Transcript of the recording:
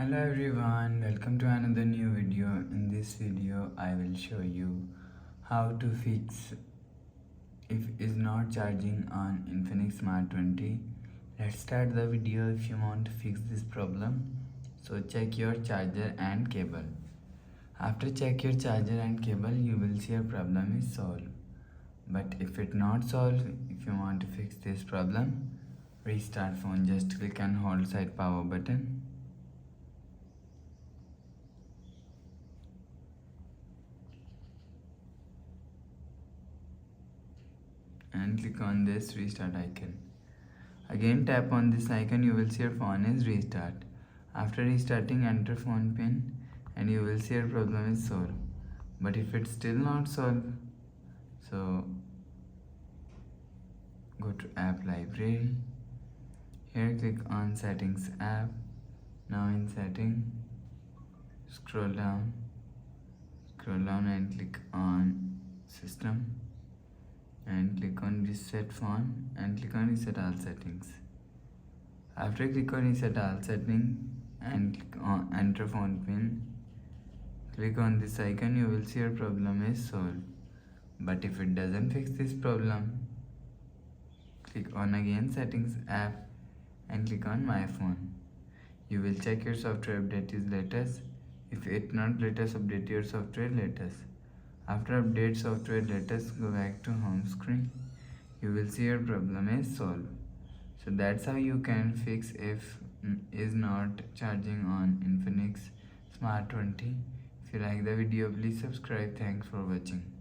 Hello everyone, welcome to another new video. In this video I will show you how to fix if is not charging on Infinix Smart 20. Let's start the video. If you want to fix this problem, so check your charger and cable. After check your charger and cable, you will see your problem is solved. But if it not solved, if you want to fix this problem, restart phone. Just click and hold side power button. And click on this restart icon. Again tap on this icon, you will see your phone is restart. After restarting, enter phone pin and you will see your problem is solved. But if it's still not solved, so go to app library. Here click on settings app. Now in setting, scroll down and click on system. And click on reset phone and click on reset all settings. After click on reset all settings and click on enter phone pin, click on this icon, you will see your problem is solved. But if it doesn't fix this problem, click on again settings app and click on my phone. You will check your software update is latest. If it not latest, update your software latest. After update software latest, go back to home screen. You will see your problem is solved. So that's how you can fix if is not charging on Infinix Smart 20. If you like the video, please subscribe. Thanks for watching.